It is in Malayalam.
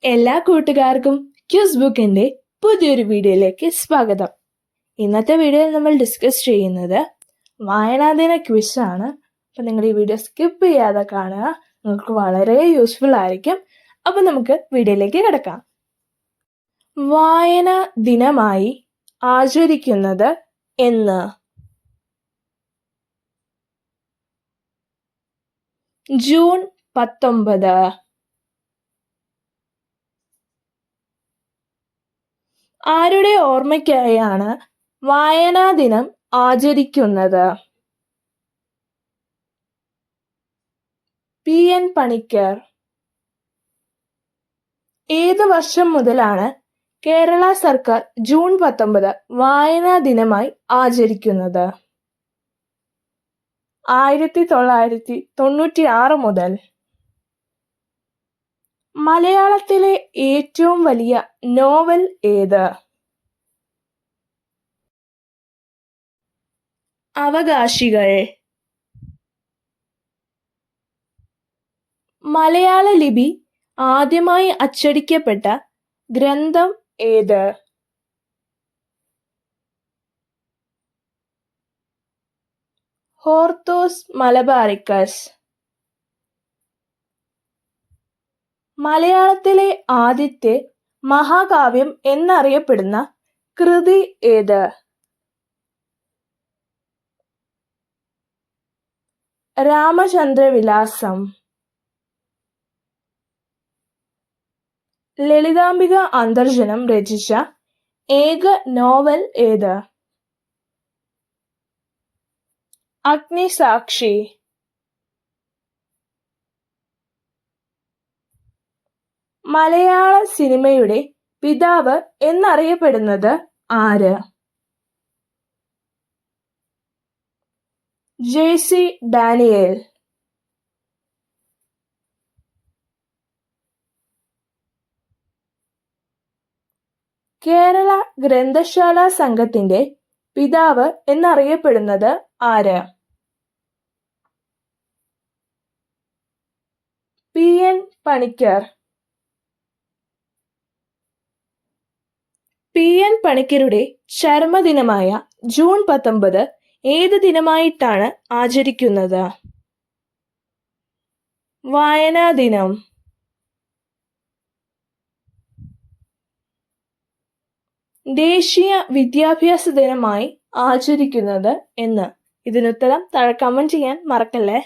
എല്ലാ കൂട്ടുകാർക്കും ക്യൂസ് ബുക്കിന്റെ പുതിയൊരു വീഡിയോയിലേക്ക് സ്വാഗതം. ഇന്നത്തെ വീഡിയോയിൽ നമ്മൾ ഡിസ്കസ് ചെയ്യുന്നത് വായനാദിന ക്വിസ് ആണ്. അപ്പം നിങ്ങൾ ഈ വീഡിയോ സ്കിപ്പ് ചെയ്യാതെ കാണുക, നിങ്ങൾക്ക് വളരെ യൂസ്ഫുൾ ആയിരിക്കും. അപ്പം നമുക്ക് വീഡിയോയിലേക്ക് കിടക്കാം. വായനാ ദിനമായി ആചരിക്കുന്നത് എന്ന്? ജൂൺ 19. ആരുടെ ഓർമ്മയ്ക്കായാണ് വായനാ ദിനം ആചരിക്കുന്നത്? PN പണിക്കർ. ഏത് വർഷം മുതലാണ് കേരള സർക്കാർ ജൂൺ 19 വായനാ ദിനമായി ആചരിക്കുന്നത്? 1996 മുതൽ. മലയാളത്തിലെ ഏറ്റവും വലിയ നോവൽ ഏത്? അവകാശികൾ. മലയാള ലിപി ആദ്യമായി അച്ചടിക്കപ്പെട്ട ഗ്രന്ഥം ഏത്? Hortus Malabaricus. മലയാളത്തിലെ ആദ്യത്തെ മഹാകാവ്യം എന്നറിയപ്പെടുന്ന കൃതി ഏത്? രാമചന്ദ്രവിലാസം. ലളിതാംബിക അന്തർജനം രചിച്ച ഏക നോവൽ ഏത്? അഗ്നിസാക്ഷി. മലയാള സിനിമയുടെ പിതാവ് എന്നറിയപ്പെടുന്നത് ആര്? JC Daniel. കേരള ഗ്രന്ഥശാല സംഘത്തിന്റെ പിതാവ് എന്നറിയപ്പെടുന്നത് ആര്? PN പണിക്കർ. PN പണിക്കരുടെ ചരമദിനമായ ജൂൺ 19 ഏത് ദിനമായിട്ടാണ് ആചരിക്കുന്നത്? വായനാ ദിനം. ദേശീയ വിദ്യാഭ്യാസ ദിനമായി ആചരിക്കുന്നത് എന്ന്? ഇതിനുത്തരം താഴെ കമന്റ് ചെയ്യാൻ മറക്കല്ലേ.